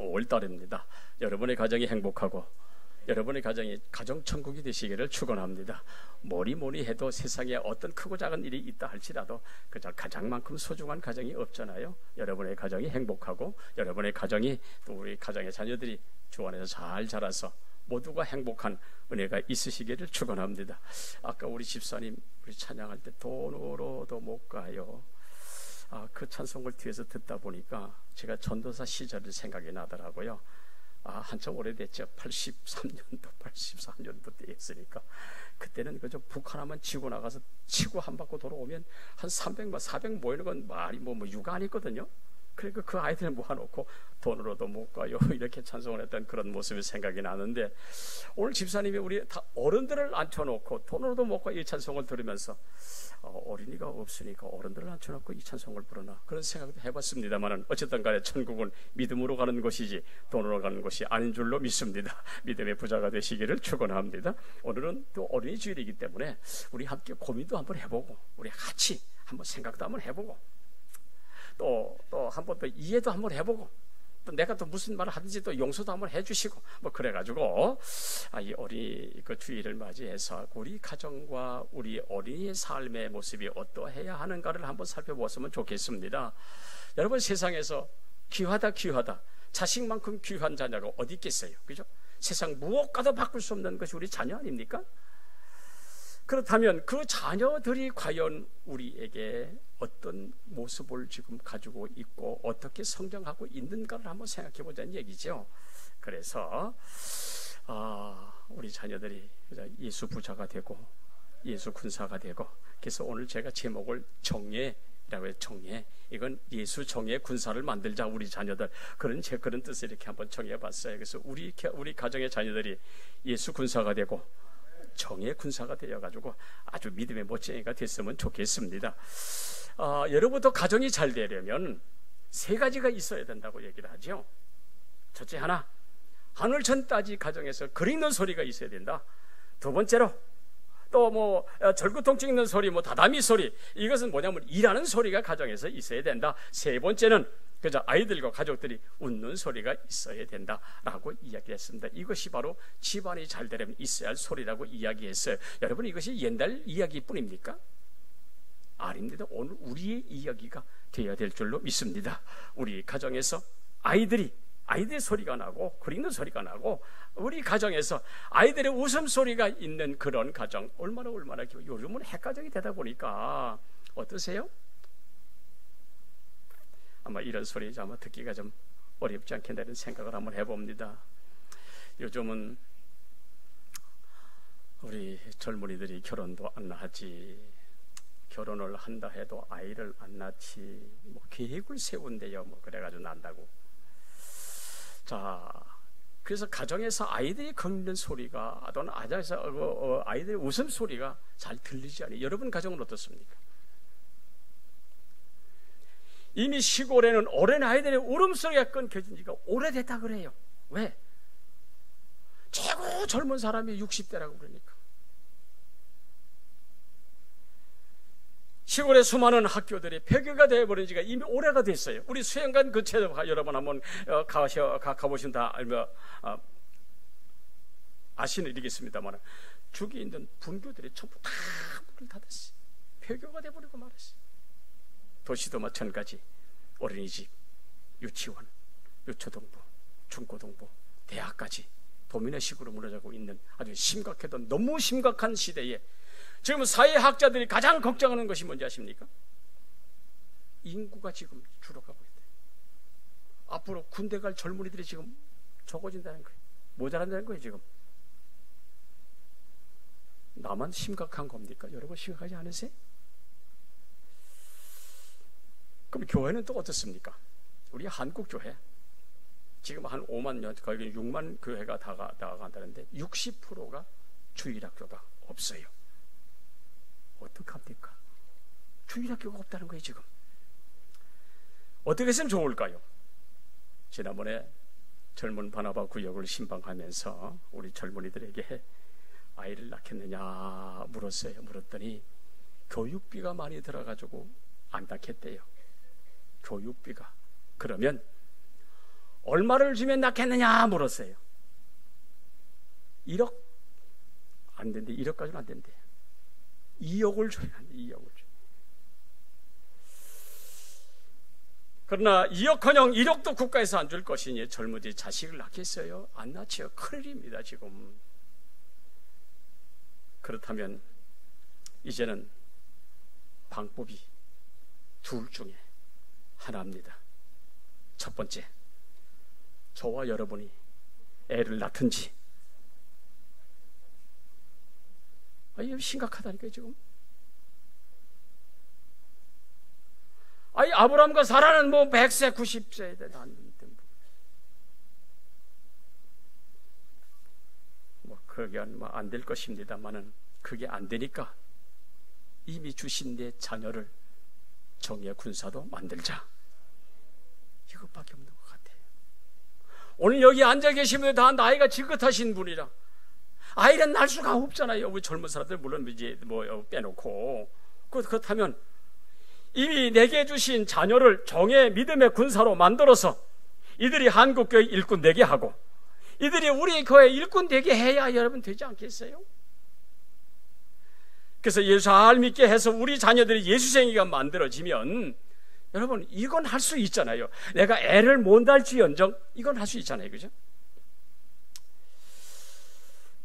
5월달입니다. 여러분의 가정이 행복하고 여러분의 가정이 가정천국이 되시기를 축원합니다. 뭐니 해도 세상에 어떤 크고 작은 일이 있다 할지라도 그저 가장만큼 소중한 가정이 없잖아요. 여러분의 가정이 행복하고 여러분의 가정이 또 우리 가정의 자녀들이 주 안에서 잘 자라서 모두가 행복한 은혜가 있으시기를 축원합니다. 아까 우리 집사님 우리 찬양할 때 돈으로도 못 가요. 그 찬송을 뒤에서 듣다 보니까 제가 전도사 시절이 생각이 나더라고요. 한참 오래됐죠. 84년도 때였으니까 그때는 그저 북한 하면 치고 나가서 치고 한 바퀴 돌아오면 한 300만 400 모이는 건 말이 뭐 유가 아니거든요. 그러니까 그 아이들 모아놓고 돈으로도 못 가요 이렇게 찬송을 했던 그런 모습이 생각이 나는데, 오늘 집사님이 우리 다 어른들을 앉혀놓고 돈으로도 못 가 이 찬송을 들으면서 어린이가 없으니까 어른들을 앉혀놓고 이 찬송을 부르나 그런 생각도 해봤습니다만은, 어쨌든 간에 천국은 믿음으로 가는 것이지 돈으로 가는 것이 아닌 줄로 믿습니다. 믿음의 부자가 되시기를 축원합니다. 오늘은 또 어린이 주일이기 때문에 우리 함께 고민도 한번 해보고 우리 같이 한번 생각도 한번 해보고 또 한 번 더 이해도 한번 해보고 또 내가 또 무슨 말을 하든지 또 용서도 한번 해주시고 뭐 그래가지고 이 어린이 그 주일을 맞이해서 우리 가정과 우리 어린이의 삶의 모습이 어떠해야 하는가를 한번 살펴보았으면 좋겠습니다. 여러분, 세상에서 귀하다 자식만큼 귀한 자녀가 어디 있겠어요? 그죠? 세상 무엇과도 바꿀 수 없는 것이 우리 자녀 아닙니까? 그렇다면 그 자녀들이 과연 우리에게 어떤 모습을 지금 가지고 있고 어떻게 성장하고 있는가를 한번 생각해 보자는 얘기죠. 그래서 우리 자녀들이 예수 부자가 되고 예수 군사가 되고, 그래서 오늘 제가 제목을 정예라고 해요. 정예. 이건 예수 정예 군사를 만들자 우리 자녀들, 그런 뜻을 이렇게 한번 정해봤어요. 그래서 우리 가정의 자녀들이 예수 군사가 되고 정예 군사가 되어가지고 아주 믿음의 멋쟁이가 됐으면 좋겠습니다. 여러분도 가정이 잘 되려면 세 가지가 있어야 된다고 얘기를 하죠. 첫째, 하나, 하늘천 따지 가정에서 그리는 소리가 있어야 된다. 두 번째로 또 절구통 찍는 소리, 다다미 소리, 이것은 뭐냐면 일하는 소리가 가정에서 있어야 된다. 세 번째는 그저 아이들과 가족들이 웃는 소리가 있어야 된다라고 이야기했습니다. 이것이 바로 집안이 잘 되려면 있어야 할 소리라고 이야기했어요. 여러분, 이것이 옛날 이야기뿐입니까? 아닙니다. 오늘 우리의 이야기가 되어야 될 줄로 믿습니다. 우리 가정에서 아이들의 소리가 나고 그리는 소리가 나고 우리 가정에서 아이들의 웃음소리가 있는 그런 가정, 얼마나 요즘은 핵가정이 되다 보니까 어떠세요? 아마 이런 소리 아마 듣기가 좀 어렵지 않겠다는 생각을 한번 해봅니다. 요즘은 우리 젊은이들이 결혼도 안 하지, 결혼을 한다 해도 아이를 안 낳지, 계획을 세운대요. 그래가지고 난다고. 자, 그래서 가정에서 아이들이 걷는 소리가 또는 아이들의 웃음소리가 잘 들리지 않아요. 여러분 가정은 어떻습니까? 이미 시골에는 어린 아이들의 울음소리가 끊겨진 지가 오래됐다 그래요. 왜? 최고 젊은 사람이 60대라고 그러니까. 시골의 수많은 학교들이 폐교가 되어버린 지가 이미 오래가 됐어요. 우리 수행관 근처에 여러분 한번 가보신 다 아시는 일이겠습니다만, 죽이 있는 분교들이 전부 다 문을 닫았어요. 폐교가 되어버리고 말았어요. 도시도 마찬가지. 어린이집, 유치원, 유초등부, 중고등부, 대학까지 도미노식으로 무너지고 있는 아주 심각해도 너무 심각한 시대에 지금 사회학자들이 가장 걱정하는 것이 뭔지 아십니까? 인구가 지금 줄어가고 있대요. 앞으로 군대 갈 젊은이들이 지금 적어진다는 거예요. 모자란다는 거예요. 지금 나만 심각한 겁니까? 여러분 심각하지 않으세요? 그럼 교회는 또 어떻습니까? 우리 한국교회 지금 한 5만 년, 거의 6만 교회가 나간다는데 60%가 주일학교가 없어요. 어떡합니까? 주일학교가 없다는 거예요. 지금 어떻게 했으면 좋을까요? 지난번에 젊은 바나바 구역을 신방하면서 우리 젊은이들에게 아이를 낳겠느냐 물었더니 교육비가 많이 들어가지고 안 낳겠대요. 교육비가. 그러면 얼마를 주면 낳겠느냐 물었어요. 1억? 안 된대. 1억까지는 안 된대. 2억을 줘야 한대. 2억을 줘. 그러나 2억커녕 1억도 국가에서 안 줄 것이니 젊은이 자식을 낳겠어요? 안 낳지요. 큰일입니다 지금. 그렇다면 이제는 방법이 둘 중에 하나입니다. 첫 번째, 저와 여러분이 애를 낳든지. 이거 심각하다니까요 지금. 아브라함과 사라는 뭐 100세 90세에 낳았는데 그게 안 될 것입니다만은 그게 안 되니까 이미 주신 내 자녀를 정예 군사도 만들자. 이것밖에 없는 것 같아요. 오늘 여기 앉아 계신 분들 다 나이가 지긋하신 분이라 아이는 낳을 수가 없잖아요. 우리 젊은 사람들 물론 이제 뭐 빼놓고. 그렇다면 이미 내게 주신 자녀를 정예 믿음의 군사로 만들어서 이들이 한국교회 일꾼 되게 하고 이들이 우리 교회 일꾼 되게 해야 여러분 되지 않겠어요? 그래서 예수 잘 믿게 해서 우리 자녀들이 예수생이가 만들어지면 여러분 이건 할 수 있잖아요. 내가 애를 못 낳을지언정 이건 할 수 있잖아요. 그죠?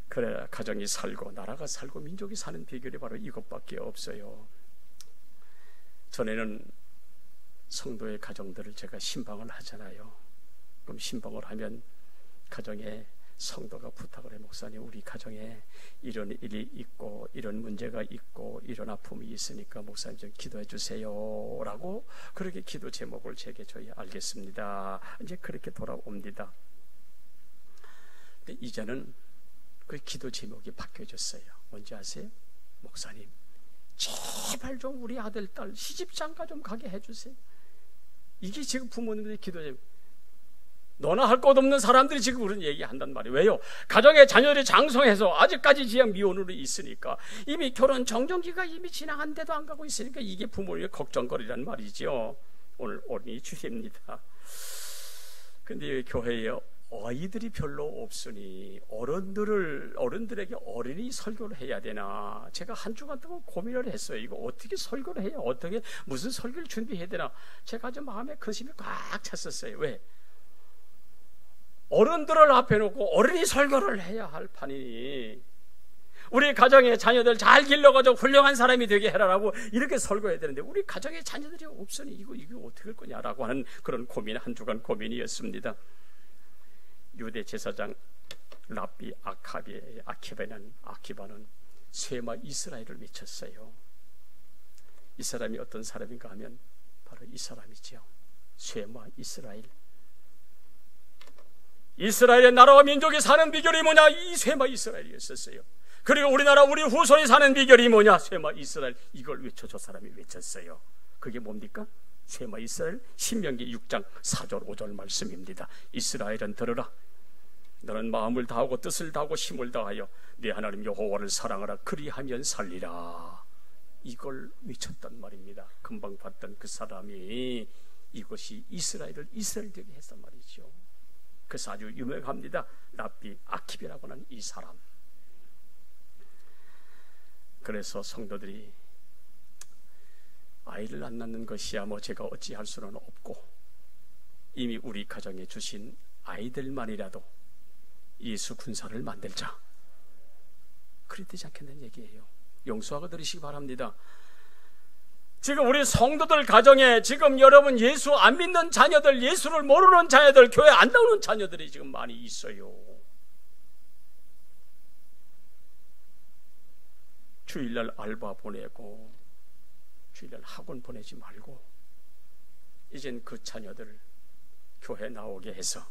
그래야 가정이 살고 나라가 살고 민족이 사는 비결이 바로 이것밖에 없어요. 전에는 성도의 가정들을 제가 신방을 하잖아요. 그럼 신방을 하면 가정에 성도가 부탁을 해. 목사님 우리 가정에 이런 일이 있고 이런 문제가 있고 이런 아픔이 있으니까 목사님 좀 기도해 주세요 라고 그렇게 기도 제목을 제게 저희 알겠습니다. 이제 그렇게 돌아옵니다. 근데 이제는 그 기도 제목이 바뀌어졌어요. 뭔지 아세요? 목사님 제발 좀 우리 아들 딸 시집장가 좀 가게 해주세요. 이게 지금 부모님들의 기도 제목. 너나 할 것 없는 사람들이 지금 그런 얘기 한단 말이에요. 왜요? 가정의 자녀들이 장성해서 아직까지 지금 미혼으로 있으니까 이미 결혼 정전기가 이미 지나간데도 안 가고 있으니까 이게 부모님의 걱정거리란 말이죠. 오늘 어린이 주제입니다. 근데 교회에 아이들이 별로 없으니 어른들에게 어린이 설교를 해야 되나 제가 한 주간 동안 고민을 했어요. 이거 어떻게 설교를 해야 어떻게 무슨 설교를 준비해야 되나 제가 아주 마음에 근심이 꽉 찼었어요. 왜? 어른들을 앞에 놓고 어린이 설교를 해야 할 판이니 우리 가정의 자녀들 잘 길러가지고 훌륭한 사람이 되게 해라라고 이렇게 설교해야 되는데 우리 가정의 자녀들이 없으니 이거 어떻게 할 거냐라고 하는 그런 고민, 한 주간 고민이었습니다. 유대 제사장 랍비 아키바는 쇠마 이스라엘을 외쳤어요. 이 사람이 어떤 사람인가 하면 바로 이 사람이죠. 쇠마 이스라엘. 이스라엘의 나라와 민족이 사는 비결이 뭐냐? 이 쇠마 이스라엘이었었어요. 그리고 우리나라 우리 후손이 사는 비결이 뭐냐? 쇠마 이스라엘. 이걸 외쳐 저 사람이 외쳤어요. 그게 뭡니까? 쇠마 이스라엘. 신명기 6장 4절 5절 말씀입니다. 이스라엘은 들으라. 너는 마음을 다하고 뜻을 다하고 힘을 다하여 네 하나님 여호와를 사랑하라. 그리하면 살리라. 이걸 외쳤단 말입니다. 금방 봤던 그 사람이 이것이 이스라엘을 이스라엘 되게 했단 말이죠. 그래서 아주 유명합니다. 랍비 아키비라고 하는 이 사람. 그래서 성도들이 아이를 안 낳는 것이야 뭐 제가 어찌할 수는 없고 이미 우리 가정에 주신 아이들만이라도 예수 군사를 만들자. 그래야 되지 않겠는 얘기예요. 용서하고 들으시기 바랍니다. 지금 우리 성도들 가정에 지금 여러분 예수 안 믿는 자녀들, 예수를 모르는 자녀들, 교회 안 나오는 자녀들이 지금 많이 있어요. 주일날 알바 보내고 주일날 학원 보내지 말고 이젠 그 자녀들 교회 나오게 해서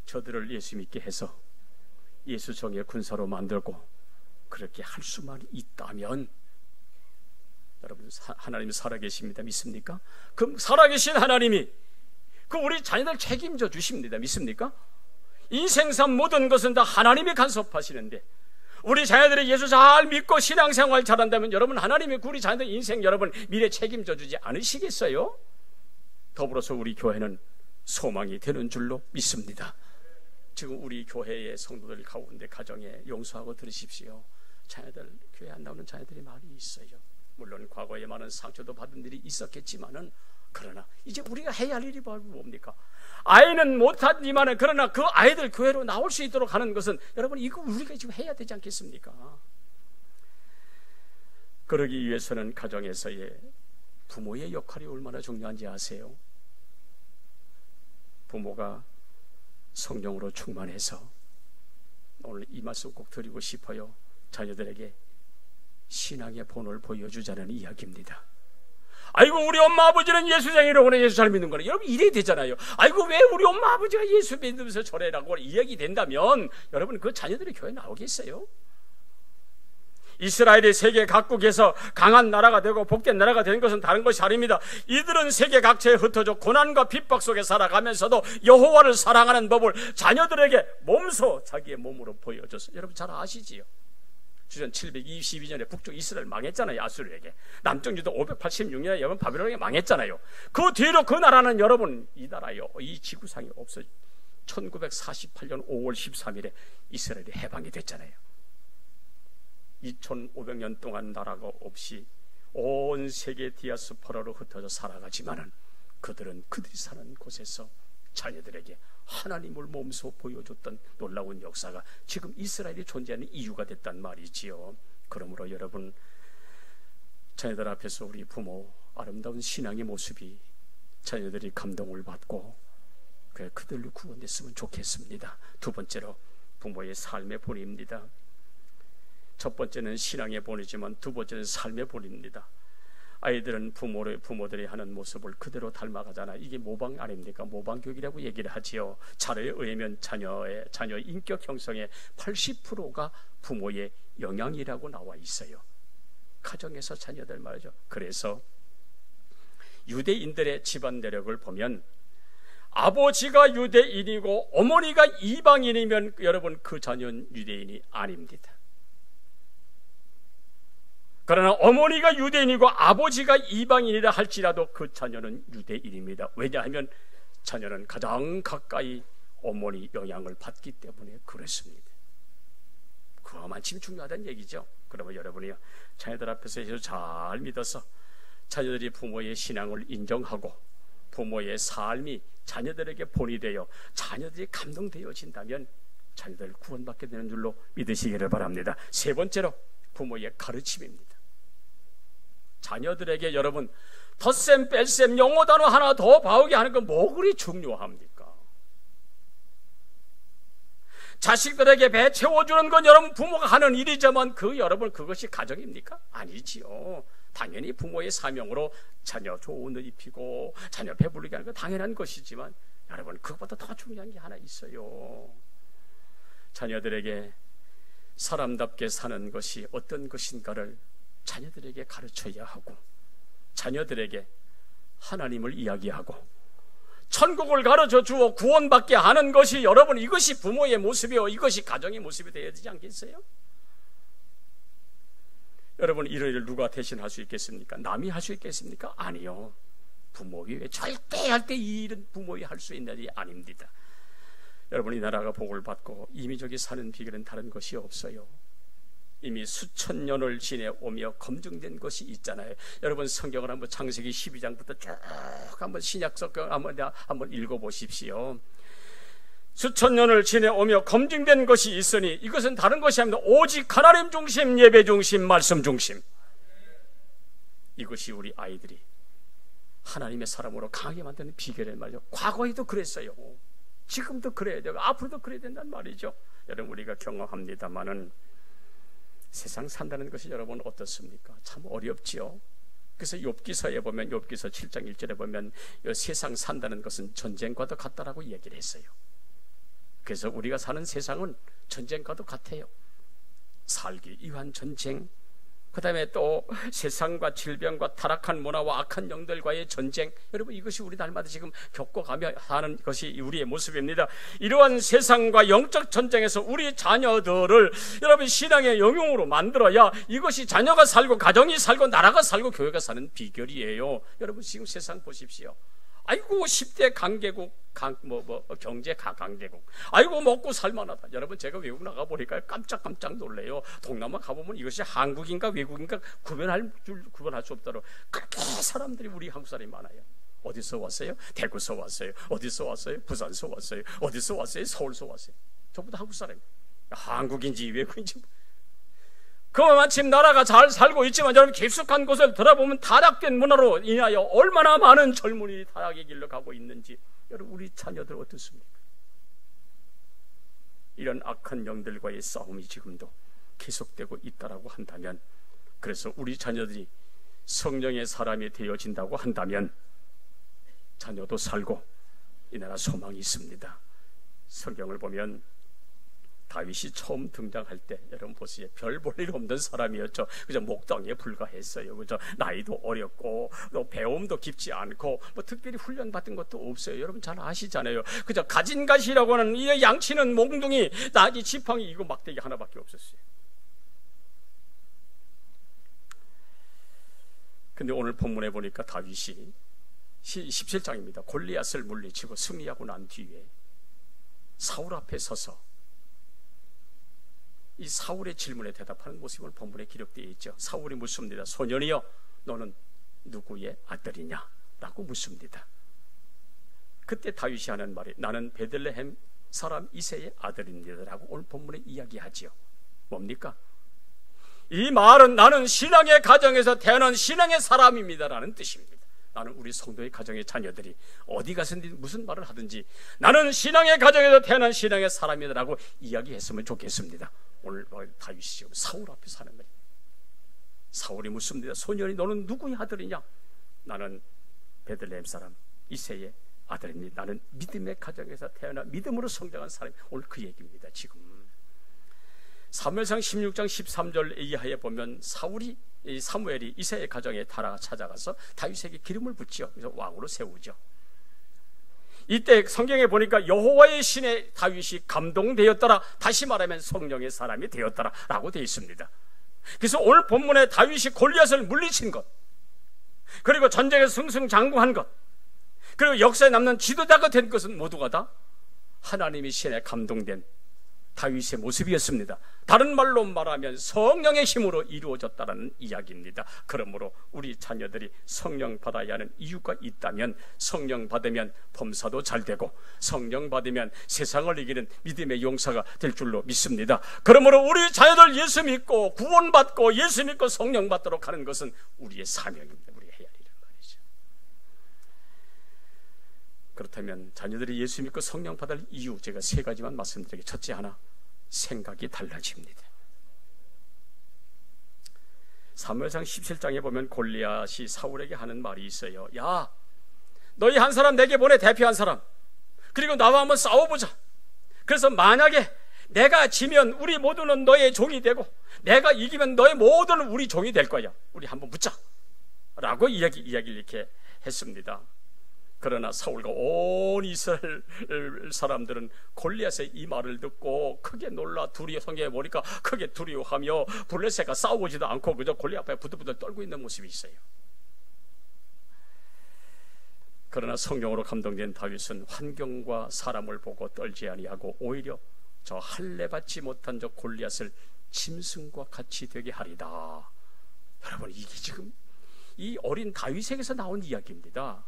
저들을 예수 믿게 해서 예수 정예 군사로 만들고 그렇게 할 수만 있다면 여러분 하나님 살아계십니다. 믿습니까? 그럼 살아계신 하나님이 그 우리 자녀들 책임져 주십니다. 믿습니까? 인생산 모든 것은 다 하나님이 간섭하시는데 우리 자녀들이 예수 잘 믿고 신앙생활 잘한다면 여러분 하나님이 우리 자녀들 인생 여러분 미래 책임져 주지 않으시겠어요? 더불어서 우리 교회는 소망이 되는 줄로 믿습니다. 지금 우리 교회의 성도들 가운데 가정에 용서하고 들으십시오. 자녀들, 교회 안 나오는 자녀들이 많이 있어요. 물론 과거에 많은 상처도 받은 일이 있었겠지만은, 그러나 이제 우리가 해야 할 일이 뭡니까? 아이는 못하지만은 그러나 그 아이들 교회로 나올 수 있도록 하는 것은, 여러분, 이거 우리가 지금 해야 되지 않겠습니까? 그러기 위해서는 가정에서의 부모의 역할이 얼마나 중요한지 아세요? 부모가 성령으로 충만해서, 오늘 이 말씀 꼭 드리고 싶어요. 자녀들에게 신앙의 본을 보여주자는 이야기입니다. 아이고, 우리 엄마 아버지는 예수쟁이라고 그래, 예수 잘 믿는 거네. 여러분, 이래야 되잖아요. 아이고, 왜 우리 엄마 아버지가 예수 믿으면서 저래라고 이야기 된다면, 여러분, 그 자녀들이 교회 나오겠어요? 이스라엘이 세계 각국에서 강한 나라가 되고 복된 나라가 되는 것은 다른 것이 아닙니다. 이들은 세계 각처에 흩어져 고난과 핍박 속에 살아가면서도 여호와를 사랑하는 법을 자녀들에게 몸소 자기의 몸으로 보여줬어요. 여러분 잘 아시지요? 주전 722년에 북쪽 이스라엘 망했잖아요. 아수르에게. 남쪽 유다 586년에 여러분 바빌론에게 망했잖아요. 그 뒤로 그 나라는 여러분, 이 나라요, 이 지구상에 없어요. 1948년 5월 13일에 이스라엘이 해방이 됐잖아요. 2500년 동안 나라가 없이 온 세계 디아스포라로 흩어져 살아가지만은, 그들은 그들이 사는 곳에서 자녀들에게 하나님을 몸소 보여줬던 놀라운 역사가 지금 이스라엘이 존재하는 이유가 됐단 말이지요. 그러므로 여러분, 자녀들 앞에서 우리 부모 아름다운 신앙의 모습이 자녀들이 감동을 받고 그들로 구원됐으면 좋겠습니다. 두 번째로 부모의 삶의 본입니다. 첫 번째는 신앙의 본이지만 두 번째는 삶의 본입니다. 아이들은 부모들이 하는 모습을 그대로 닮아가잖아요. 이게 모방 아닙니까? 모방 교육이라고 얘기를 하지요. 자료에 의하면 자녀의 인격 형성의 80%가 부모의 영향이라고 나와 있어요. 가정에서 자녀들 말이죠. 그래서 유대인들의 집안 내력을 보면, 아버지가 유대인이고 어머니가 이방인이면 여러분 그 자녀는 유대인이 아닙니다. 그러나 어머니가 유대인이고 아버지가 이방인이라 할지라도 그 자녀는 유대인입니다. 왜냐하면 자녀는 가장 가까이 어머니 영향을 받기 때문에 그렇습니다. 그만큼 중요하다는 얘기죠. 그러면 여러분이 자녀들 앞에서 예수 잘 믿어서 자녀들이 부모의 신앙을 인정하고 부모의 삶이 자녀들에게 본이 되어 자녀들이 감동되어진다면 자녀들 구원받게 되는 줄로 믿으시기를 바랍니다. 세 번째로 부모의 가르침입니다. 자녀들에게 여러분 덧셈 뺄셈 영어 단어 하나 더 배우게 하는 건 뭐 그리 중요합니까? 자식들에게 배 채워주는 건 여러분 부모가 하는 일이지만 여러분 그것이 가정입니까? 아니지요. 당연히 부모의 사명으로 자녀 좋은 옷 입히고 자녀 배부르게 하는 건 당연한 것이지만 여러분 그것보다 더 중요한 게 하나 있어요. 자녀들에게 사람답게 사는 것이 어떤 것인가를 자녀들에게 가르쳐야 하고, 자녀들에게 하나님을 이야기하고 천국을 가르쳐 주어 구원받게 하는 것이 여러분 이것이 부모의 모습이요, 이것이 가정의 모습이 되어야 되지 않겠어요? 여러분 이런 일을 누가 대신할 수 있겠습니까? 남이 할 수 있겠습니까? 아니요. 부모가 절대 할 때 이 일은 부모가 할 수 있는 일이 아닙니다. 여러분 이 나라가 복을 받고 이민족이 사는 비결은 다른 것이 없어요. 이미 수천 년을 지내오며 검증된 것이 있잖아요. 여러분 성경을 한번 창세기 12장부터 쭉 한번 신약 성경 한번 읽어보십시오. 수천 년을 지내오며 검증된 것이 있으니 이것은 다른 것이 아닙니다. 오직 하나님 중심, 예배 중심, 말씀 중심. 이것이 우리 아이들이 하나님의 사람으로 강하게 만드는 비결이란 말이죠. 과거에도 그랬어요. 지금도 그래야 되고 앞으로도 그래야 된다는 말이죠. 여러분 우리가 경험합니다마는 세상 산다는 것이 여러분 어떻습니까? 참 어렵지요. 그래서 욥기서에 보면 욥기서 7장 1절에 보면 세상 산다는 것은 전쟁과도 같다라고 얘기를 했어요. 그래서 우리가 사는 세상은 전쟁과도 같아요. 살기 위한 전쟁, 그 다음에 또 세상과 질병과 타락한 문화와 악한 영들과의 전쟁, 여러분 이것이 우리 날마다 지금 겪어가며 하는 것이 우리의 모습입니다. 이러한 세상과 영적 전쟁에서 우리 자녀들을 여러분 신앙의 영용으로 만들어야 이것이 자녀가 살고 가정이 살고 나라가 살고 교회가 사는 비결이에요. 여러분 지금 세상 보십시오. 아이고 10대 강대국, 경제 강대국. 아이고 먹고 살만하다. 여러분 제가 외국 나가보니까 깜짝깜짝 놀래요. 동남아 가보면 이것이 한국인가 외국인가 구분할 수 없도록 그렇게 사람들이, 우리 한국 사람이 많아요. 어디서 왔어요? 대구서 왔어요. 어디서 왔어요? 부산서 왔어요. 어디서 왔어요? 서울서 왔어요. 전부 다 한국 사람이에요. 한국인지 외국인지. 그만큼 나라가 잘 살고 있지만 여러분 깊숙한 곳을 들어보면 타락된 문화로 인하여 얼마나 많은 젊은이들이 타락의 길로 가고 있는지, 여러분 우리 자녀들 어떻습니까? 이런 악한 영들과의 싸움이 지금도 계속되고 있다라고 한다면, 그래서 우리 자녀들이 성령의 사람이 되어진다고 한다면 자녀도 살고 이 나라 소망이 있습니다. 성경을 보면 다윗이 처음 등장할 때 여러분 보세요. 별 볼 일 없는 사람이었죠. 그저 목동에 불과했어요. 그저 나이도 어렸고 또 배움도 깊지 않고 뭐 특별히 훈련 받은 것도 없어요. 여러분 잘 아시잖아요. 그저 가진 가시라고 하는 이 양치는 몽둥이, 나귀 지팡이, 이거 막대기 하나밖에 없었어요. 근데 오늘 본문에 보니까 다윗이 17장입니다. 골리앗을 물리치고 승리하고 난 뒤에 사울 앞에 서서 이 사울의 질문에 대답하는 모습을 본문에 기록되어 있죠. 사울이 묻습니다. 소년이여, 너는 누구의 아들이냐? 라고 묻습니다. 그때 다윗이 하는 말이 나는 베들레헴 사람 이새의 아들입니다 라고 오늘 본문에 이야기하지요. 뭡니까? 이 말은 나는 신앙의 가정에서 태어난 신앙의 사람입니다 라는 뜻입니다. 나는 우리 성도의 가정의 자녀들이 어디 가서든 무슨 말을 하든지 나는 신앙의 가정에서 태어난 신앙의 사람이다 라고 이야기했으면 좋겠습니다. 오늘 다윗이 지금 사울 앞에서 하는 말이에요. 사울이 묻습니다. 소년이 너는 누구의 아들이냐? 나는 베들레헴 사람 이새의 아들입니다. 나는 믿음의 가정에서 태어나 믿음으로 성장한 사람. 오늘 그 얘기입니다. 지금 사무엘상 16장 13절 이하에 보면 사무엘이 이새의 가정에 찾아가서 다윗에게 기름을 붓지요. 그래서 왕으로 세우죠. 이때 성경에 보니까 여호와의 신에 다윗이 감동되었더라, 다시 말하면 성령의 사람이 되었더라 라고 되어 있습니다. 그래서 오늘 본문에 다윗이 골리앗을 물리친 것, 그리고 전쟁에 승승장구한 것, 그리고 역사에 남는 지도자가 된 것은 모두가 다 하나님의 신에 감동된 다윗의 모습이었습니다. 다른 말로 말하면 성령의 힘으로 이루어졌다는 이야기입니다. 그러므로 우리 자녀들이 성령 받아야 하는 이유가 있다면, 성령 받으면 범사도 잘 되고 성령 받으면 세상을 이기는 믿음의 용사가 될 줄로 믿습니다. 그러므로 우리 자녀들 예수 믿고 구원받고 예수 믿고 성령 받도록 하는 것은 우리의 사명입니다. 우리 해야 할 일이란 말이죠. 그렇다면 자녀들이 예수 믿고 성령 받을 이유, 제가 세 가지만 말씀드리게. 첫째 하나, 생각이 달라집니다. 사무엘상 17장에 보면 골리앗이 사울에게 하는 말이 있어요. 야, 너희 한 사람 내게 보내, 대표 한 사람. 그리고 나와 한번 싸워보자. 그래서 만약에 내가 지면 우리 모두는 너의 종이 되고 내가 이기면 너의 모두는 우리 종이 될 거야. 우리 한번 붙자 라고 이야기를 이렇게 했습니다. 그러나 사울과 온 이스라엘 사람들은 골리앗의 이 말을 듣고 크게 놀라 성경에 보니까 크게 두려워하며 블레셋과 싸우지도 않고 그저 골리앗 앞에 부들부들 떨고 있는 모습이 있어요. 그러나 성령으로 감동된 다윗은 환경과 사람을 보고 떨지 아니하고 오히려 저 할례받지 못한 저 골리앗을 짐승과 같이 되게 하리다. 여러분, 이게 지금 이 어린 다윗에게서 나온 이야기입니다.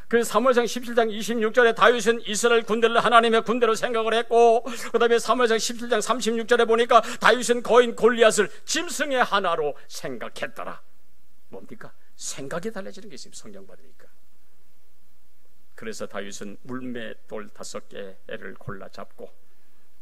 그래서 사무엘상 17장 26절에 다윗은 이스라엘 군대를 하나님의 군대로 생각을 했고, 그 다음에 사무엘상 17장 36절에 보니까 다윗은 거인 골리앗을 짐승의 하나로 생각했더라. 뭡니까? 생각이 달라지는 게 있습니다. 성령 받으니까. 그래서 다윗은 물맷돌 5개를 골라 잡고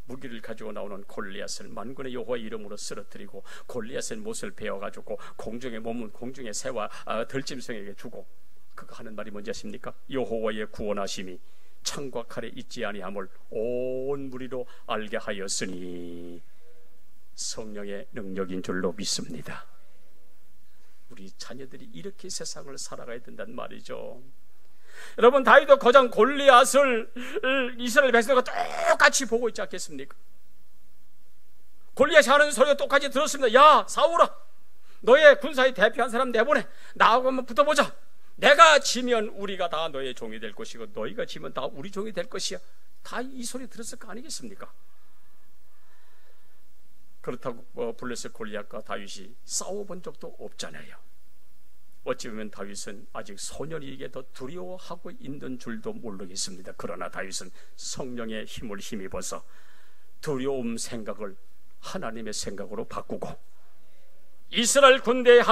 무기를 가지고 나오는 골리앗을 만군의 여호와 이름으로 쓰러뜨리고 골리앗의 못을 베어가지고 공중에 몸은 공중의 새와 들짐승에게 주고, 그가 하는 말이 뭔지 아십니까? 여호와의 구원하심이 창과 칼에 있지 아니함을 온 무리로 알게 하였으니 성령의 능력인 줄로 믿습니다. 우리 자녀들이 이렇게 세상을 살아가야 된다는 말이죠. 여러분, 다윗도 거장 골리앗을 이스라엘 백성과 똑같이 보고 있지 않겠습니까? 골리앗이 하는 소리가 똑같이 들었습니다. 야, 사울아, 너의 군사의 대표한 사람 내보내. 나하고 한번 붙어보자. 내가 지면 우리가 다 너의 종이 될 것이고 너희가 지면 다 우리 종이 될 것이야. 다 이 소리 들었을 거 아니겠습니까? 그렇다고 블레셋 골리앗과 다윗이 싸워본 적도 없잖아요. 어찌 보면 다윗은 아직 소년이기에 더 두려워하고 있는 줄도 모르겠습니다. 그러나 다윗은 성령의 힘을 힘입어서 두려움 생각을 하나님의 생각으로 바꾸고 이스라엘 군대를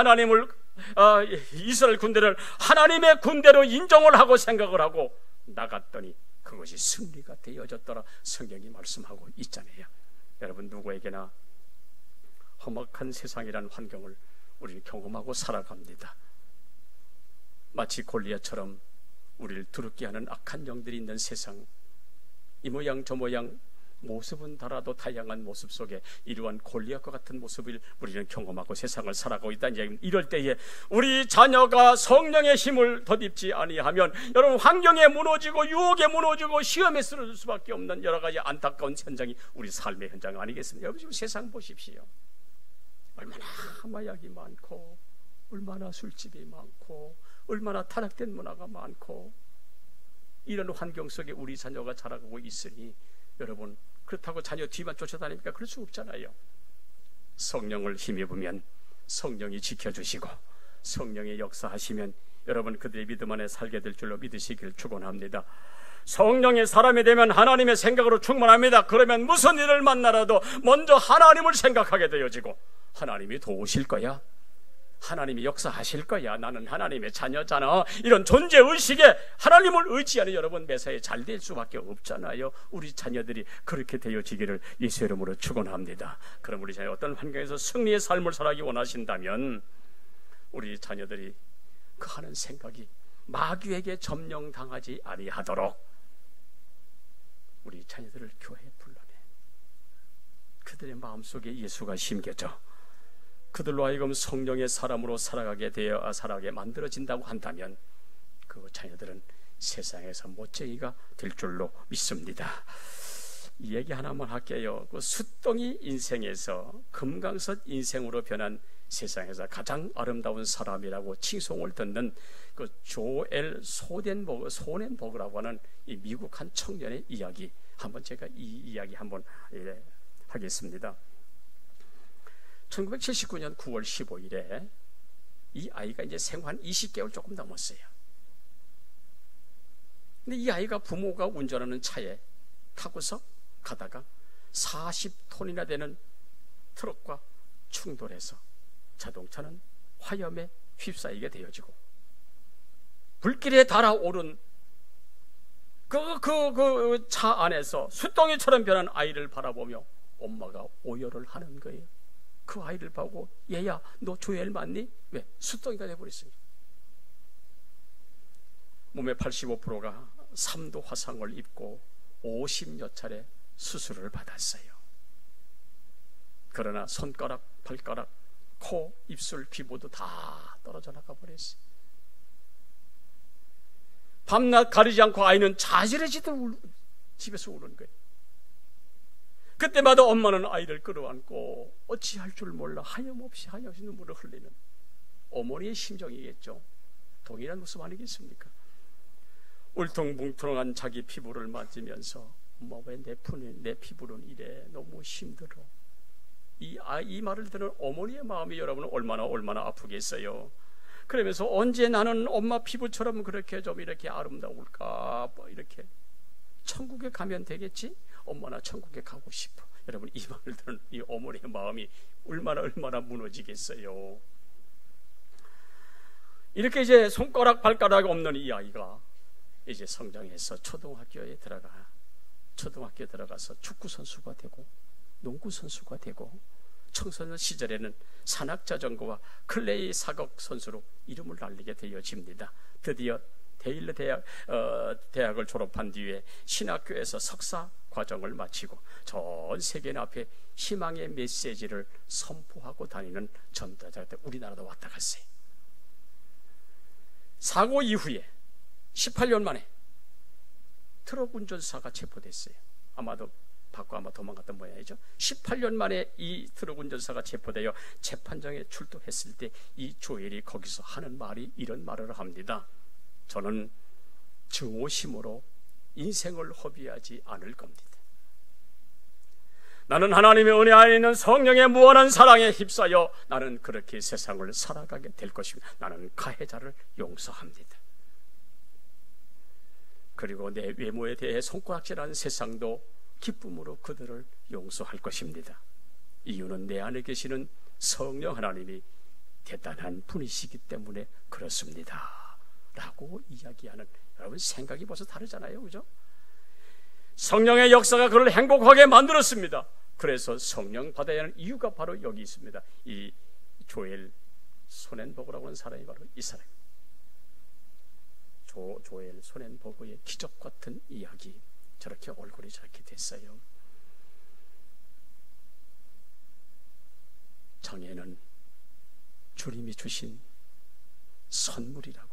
하나님의 군대로 인정을 하고 생각을 하고 나갔더니 그것이 승리가 되어졌더라. 성경이 말씀하고 있잖아요. 여러분, 누구에게나 험악한 세상이라는 환경을 우리는 경험하고 살아갑니다. 마치 골리앗처럼 우리를 두렵게 하는 악한 영들이 있는 세상, 이 모양 저 모양 모습은 달라도 다양한 모습 속에 이러한 골리앗과 같은 모습을 우리는 경험하고 세상을 살아가고 있다. 이럴 때에 우리 자녀가 성령의 힘을 덧입지 아니하면 여러분, 환경에 무너지고 유혹에 무너지고 시험에 쓰러질 수밖에 없는 여러 가지 안타까운 현장이 우리 삶의 현장 아니겠습니까? 여러분, 지금 세상 보십시오. 얼마나 마약이 많고 얼마나 술집이 많고 얼마나 타락된 문화가 많고 이런 환경 속에 우리 자녀가 자라가고 있으니 여러분, 그렇다고 자녀 뒤만 쫓아다니니까 그럴 수 없잖아요. 성령을 힘입으면 성령이 지켜주시고 성령의 역사하시면 여러분, 그들의 믿음 안에 살게 될 줄로 믿으시길 축원합니다. 성령의 사람이 되면 하나님의 생각으로 충만합니다. 그러면 무슨 일을 만나라도 먼저 하나님을 생각하게 되어지고 하나님이 도우실 거야, 하나님이 역사하실 거야, 나는 하나님의 자녀잖아, 이런 존재의식에 하나님을 의지하는 여러분 매사에 잘 될 수밖에 없잖아요. 우리 자녀들이 그렇게 되어지기를 예수의 이름으로 축원합니다. 그럼 우리 자녀 어떤 환경에서 승리의 삶을 살아가기 원하신다면 우리 자녀들이 그 하는 생각이 마귀에게 점령당하지 아니하도록 우리 자녀들을 교회에 불러내 그들의 마음속에 예수가 심겨져 그들로 하여금 성령의 사람으로 살아가게 만들어진다고 한다면 그 자녀들은 세상에서 멋쟁이가 될 줄로 믿습니다. 이 얘기 하나만 할게요. 그 숫덩이 인생에서 금강석 인생으로 변한 세상에서 가장 아름다운 사람이라고 칭송을 듣는 그 조엘 소넨버그라고 하는 이 미국 한 청년의 이야기, 한번 제가 이 이야기 한번 하겠습니다. 1979년 9월 15일에 이 아이가 이제 생후 한 20개월 조금 넘었어요. 근데 이 아이가 부모가 운전하는 차에 타고서 가다가 40톤이나 되는 트럭과 충돌해서 자동차는 화염에 휩싸이게 되어지고 불길에 달아오른 그 차 안에서 숫덩이처럼 변한 아이를 바라보며 엄마가 오열을 하는 거예요. 그 아이를 보고 얘야 너 조엘 맞니? 왜? 숫덩이가 돼버렸습니다. 몸의 85%가 3도 화상을 입고 50여 차례 수술을 받았어요. 그러나 손가락, 발가락, 코, 입술, 귀 모두 다 떨어져 나가 버렸어요. 밤낮 가리지 않고 아이는 자지러지듯 집에서 우는 거예요. 그때마다 엄마는 아이를 끌어안고 어찌할 줄 몰라 하염없이 눈물을 흘리는 어머니의 심정이겠죠. 동일한 모습 아니겠습니까? 울퉁불퉁한 자기 피부를 만지면서 엄마 왜 내 피부는 이래, 너무 힘들어. 이 말을 듣는 어머니의 마음이 여러분은 얼마나 아프겠어요. 그러면서 언제 나는 엄마 피부처럼 그렇게 좀 이렇게 아름다울까, 뭐 이렇게 천국에 가면 되겠지? 엄마나 천국에 가고 싶어. 여러분, 이 말을 듣는 이 어머니의 마음이 얼마나 무너지겠어요. 이렇게 이제 손가락 발가락이 없는 이 아이가 이제 성장해서 초등학교에 들어가서 축구 선수가 되고 농구 선수가 되고 청소년 시절에는 산악자전거와 클레이 사격 선수로 이름을 날리게 되어집니다. 드디어 데일러 대학을 졸업한 뒤에 신학교에서 석사 과정을 마치고 전 세계 앞에 희망의 메시지를 선포하고 다니는 전도자가 우리나라도 왔다 갔어요. 사고 이후에 18년 만에 트럭 운전사가 체포됐어요. 아마도 받고 아마 도망갔던 모양이죠. 18년 만에 이 트럭 운전사가 체포되어 재판장에 출두했을 때 이 조엘이 거기서 하는 말이 이런 말을 합니다. 저는 증오심으로 인생을 허비하지 않을 겁니다. 나는 하나님의 은혜 안에 있는 성령의 무한한 사랑에 휩싸여 나는 그렇게 세상을 살아가게 될 것입니다. 나는 가해자를 용서합니다. 그리고 내 외모에 대해 손가락질하는 세상도 기쁨으로 그들을 용서할 것입니다. 이유는 내 안에 계시는 성령 하나님이 대단한 분이시기 때문에 그렇습니다 라고 이야기하는, 여러분 생각이 벌써 다르잖아요, 그죠? 성령의 역사가 그를 행복하게 만들었습니다. 그래서 성령 받아야 하는 이유가 바로 여기 있습니다. 이 조엘 소넨버그라고 하는 사람이 바로 이 사람입니다. 조엘 소넨버그의 기적 같은 이야기, 저렇게 얼굴이 저렇게 됐어요. 장애는 주님이 주신 선물이라고.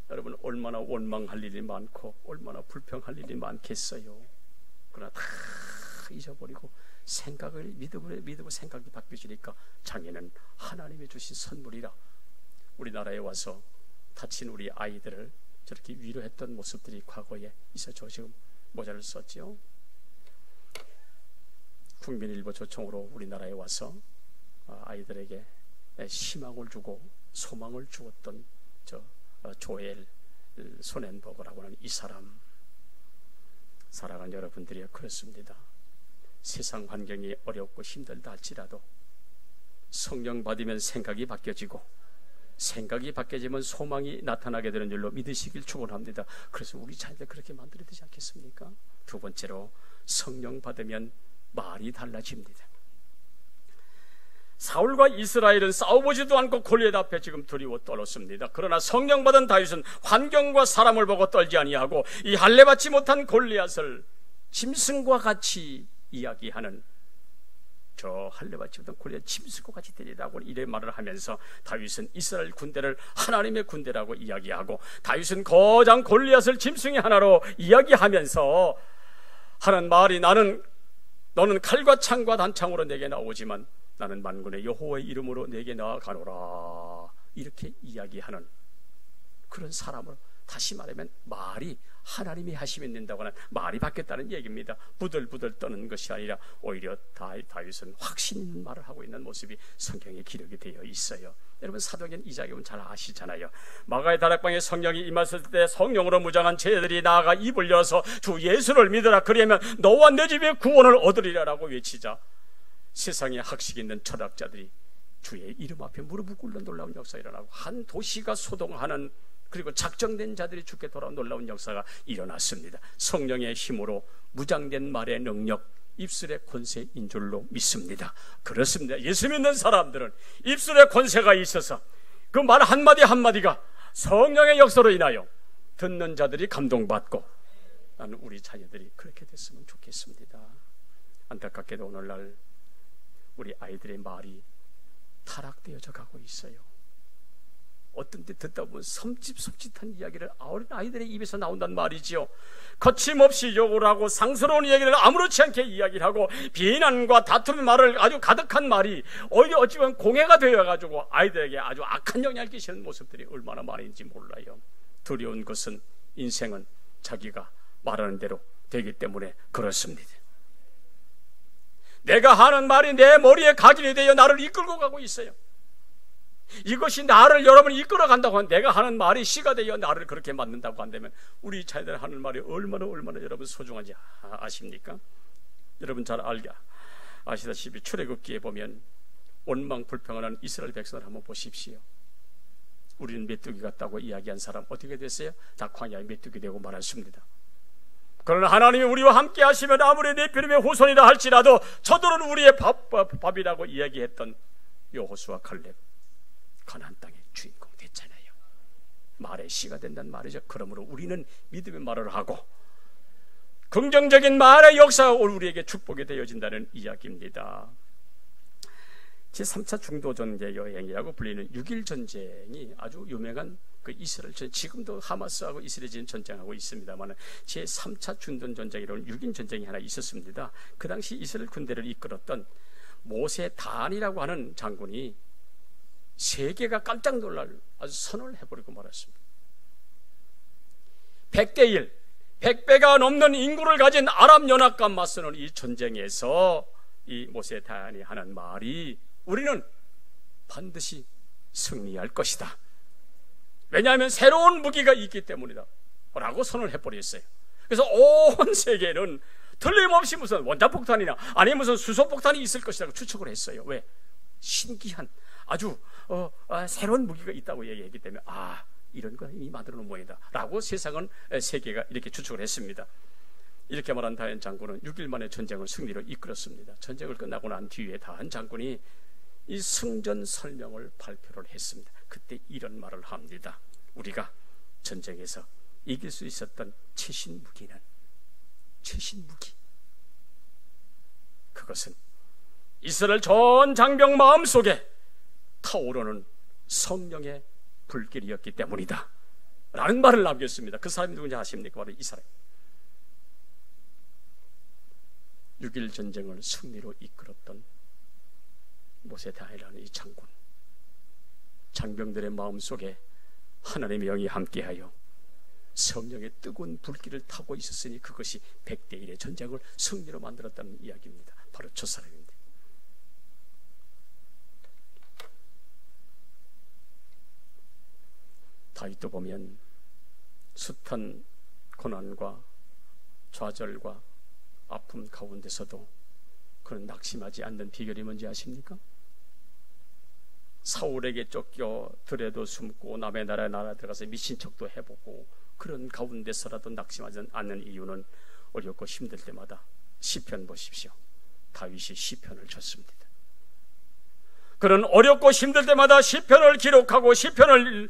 여러분 얼마나 원망할 일이 많고 얼마나 불평할 일이 많겠어요. 그러나 다 잊어버리고 생각을 믿고 생각이 바뀌어지니까 장애는 하나님이 주신 선물이라. 우리나라에 와서 다친 우리 아이들을 저렇게 위로했던 모습들이 과거에 있어. 저 지금 모자를 썼죠. 국민일보 조총으로 우리나라에 와서 아이들에게 희망을 주고 소망을 주었던 조엘 소넨버그라고 하는 이 사람, 사랑하는 여러분들이 그렇습니다. 세상 환경이 어렵고 힘들다 할지라도 성령 받으면 생각이 바뀌어지고, 생각이 바뀌어지면 소망이 나타나게 되는 줄로 믿으시길 축원합니다. 그래서 우리 자녀들 그렇게 만들어야 되지 않겠습니까? 두 번째로, 성령 받으면 말이 달라집니다. 사울과 이스라엘은 싸워보지도 않고 골리앗 앞에 지금 두려워 떨었습니다. 그러나 성령 받은 다윗은 환경과 사람을 보고 떨지 아니하고 이 할례받지 못한 골리앗을 짐승과 같이 이야기하는, 저 할례받지 못한 골리앗 짐승과 같이 되리라고 이래 말을 하면서 다윗은 이스라엘 군대를 하나님의 군대라고 이야기하고, 다윗은 거장 골리앗을 짐승의 하나로 이야기하면서 하는 말이, 너는 칼과 창과 단창으로 내게 나오지만 나는 만군의 여호와의 이름으로 내게 나아가노라, 이렇게 이야기하는 그런 사람으로, 다시 말하면 말이 하나님이 하시면 된다고 하는 말이 바뀌었다는 얘기입니다. 부들부들 떠는 것이 아니라 오히려 다윗은 확신 있는 말을 하고 있는 모습이 성경에 기록이 되어 있어요. 여러분 사도행전 2장에 잘 아시잖아요. 마가의 다락방에 성령이 임하셨을 때 성령으로 무장한 제자들이 나아가 입을 열어서 주 예수를 믿으라, 그리하면 너와 내 집에 구원을 얻으리라라고 외치자 세상에 학식 있는 철학자들이 주의 이름 앞에 무릎을 꿇는 놀라운 역사가 일어나고, 한 도시가 소동하는, 그리고 작정된 자들이 죽게 돌아온 놀라운 역사가 일어났습니다. 성령의 힘으로 무장된 말의 능력, 입술의 권세인 줄로 믿습니다. 그렇습니다. 예수 믿는 사람들은 입술에 권세가 있어서 그 말 한마디 한마디가 성령의 역사로 인하여 듣는 자들이 감동받고, 나는 우리 자녀들이 그렇게 됐으면 좋겠습니다. 안타깝게도 오늘날 우리 아이들의 말이 타락되어져 가고 있어요. 어떤 때 듣다 보면 섬찟한 이야기를 아이들의 입에서 나온단 말이지요. 거침없이 욕을 하고 상스러운 이야기를 아무렇지 않게 이야기를 하고, 비난과 다툼의 말을 아주 가득한 말이 오히려 어찌 보면 공해가 되어가지고 아이들에게 아주 악한 영향을 끼치는 모습들이 얼마나 많은지 몰라요. 두려운 것은, 인생은 자기가 말하는 대로 되기 때문에 그렇습니다. 내가 하는 말이 내 머리에 각인이 되어 나를 이끌고 가고 있어요. 이것이 나를 여러분이 이끌어 간다고 하면, 내가 하는 말이 씨가 되어 나를 그렇게 만든다고 한다면 우리 자녀들 하는 말이 얼마나 여러분 소중한지 아십니까? 여러분 잘 아시다시피 출애굽기에 보면 원망 불평하는 이스라엘 백성을 한번 보십시오. 우리는 메뚜기 같다고 이야기한 사람 어떻게 됐어요? 다 광야에 메뚜기 되고 말았습니다. 그러나 하나님이 우리와 함께 하시면 아무리 네피림의 후손이라 할지라도 저들은 우리의 밥이라고 이야기했던 여호수아 칼렙, 가나안 땅의 주인공 됐잖아요. 말의 씨가 된다는 말이죠. 그러므로 우리는 믿음의 말을 하고 긍정적인 말의 역사가 우리에게 축복이 되어진다는 이야기입니다. 제3차 중도전개 여행이라고 불리는 6.1 전쟁이 아주 유명한 그 이스라엘 지금도 하마스하고 이스라엘이 지금 전쟁하고 있습니다만 제3차 중동 전쟁이라는 6인 전쟁이 하나 있었습니다. 그 당시 이스라엘 군대를 이끌었던 모세 단이라고 하는 장군이 세계가 깜짝 놀랄 아주 선언을 해버리고 말았습니다. 100대1, 100배가 넘는 인구를 가진 아랍 연합과 맞서는 이 전쟁에서 이 모세 단이 하는 말이 우리는 반드시 승리할 것이다. 왜냐하면 새로운 무기가 있기 때문이다 라고 선언을 해버렸어요. 그래서 온 세계는 틀림없이 무슨 원자폭탄이나 아니면 무슨 수소폭탄이 있을 것이라고 추측을 했어요. 왜? 신기한 아주 새로운 무기가 있다고 얘기했기 때문에 이런 거 이미 만들어 놓은 모양이다 라고 세계가 이렇게 추측을 했습니다. 이렇게 말한 다한 장군은 6일 만에 전쟁을 승리로 이끌었습니다. 전쟁을 끝나고 난 뒤에 다한 장군이 이 승전 설명을 발표를 했습니다. 그때 이런 말을 합니다. 우리가 전쟁에서 이길 수 있었던 최신 무기는 그것은 이스라엘 전 장병 마음속에 타오르는 성령의 불길이었기 때문이다 라는 말을 남겼습니다. 그 사람이 누군지 아십니까? 바로 이 사람. 6.1 전쟁을 승리로 이끌었던 모세다이라는 이 장군, 장병들의 마음속에 하나님의 영이 함께하여 성령의 뜨거운 불길을 타고 있었으니 그것이 100대1의 전쟁을 승리로 만들었다는 이야기입니다. 바로 저 사람입니다. 다윗도 보면 숱한 고난과 좌절과 아픔 가운데서도 그는 낙심하지 않는 비결이 뭔지 아십니까? 사울에게 쫓겨 들에도 숨고 남의 나라에 들어가서 미친 척도 해보고 그런 가운데서라도 낙심하지 않는 이유는 어렵고 힘들 때마다 시편 보십시오. 다윗이 시편을 쳤습니다. 그는 어렵고 힘들 때마다 시편을 기록하고 시편을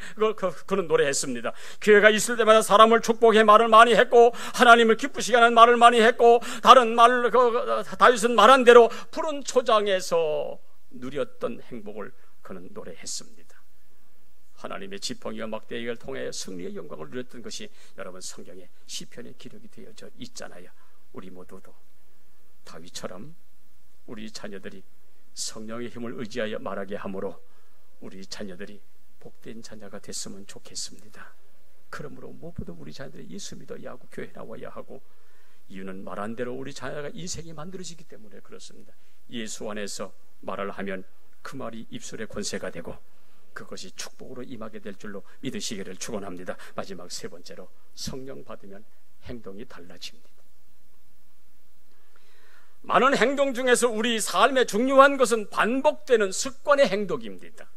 그는 노래했습니다. 기회가 있을 때마다 사람을 축복해 말을 많이 했고 하나님을 기쁘시게 하는 말을 많이 했고 다른 말 다윗은 말한 대로 푸른 초장에서 누렸던 행복을 그는 노래했습니다. 하나님의 지팡이와 막대기를 통해 승리의 영광을 누렸던 것이 여러분 성경에 시편에 기록이 되어져 있잖아요. 우리 모두도 다윗처럼 우리 자녀들이 성령의 힘을 의지하여 말하게 하므로 우리 자녀들이 복된 자녀가 됐으면 좋겠습니다. 그러므로 무엇보다 우리 자녀들이 예수 믿어야 하고 교회 나와야 하고, 이유는 말한 대로 우리 자녀가 인생이 만들어지기 때문에 그렇습니다. 예수 안에서 말을 하면 그 말이 입술의 권세가 되고 그것이 축복으로 임하게 될 줄로 믿으시기를 축원합니다. 마지막 세 번째로, 성령 받으면 행동이 달라집니다. 많은 행동 중에서 우리 삶에 중요한 것은 반복되는 습관의 행동입니다.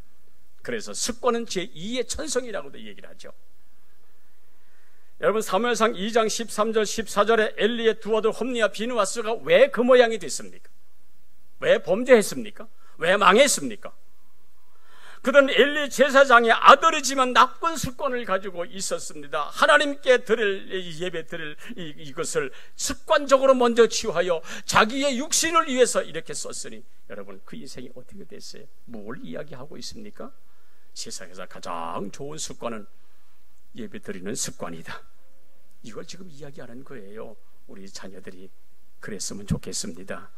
그래서 습관은 제2의 천성이라고도 얘기를 하죠. 여러분, 사무엘상 2장 13절 14절에 엘리의 두 아들 홈니와 비느하스가 왜 그 모양이 됐습니까? 왜 범죄했습니까? 왜 망했습니까? 그들은 엘리 제사장의 아들이지만 나쁜 습관을 가지고 있었습니다. 하나님께 드릴 예배 드릴 이것을 습관적으로 먼저 취하여 자기의 육신을 위해서 이렇게 썼으니 여러분, 그 인생이 어떻게 됐어요? 뭘 이야기하고 있습니까? 세상에서 가장 좋은 습관은 예배 드리는 습관이다. 이걸 지금 이야기하는 거예요. 우리 자녀들이 그랬으면 좋겠습니다.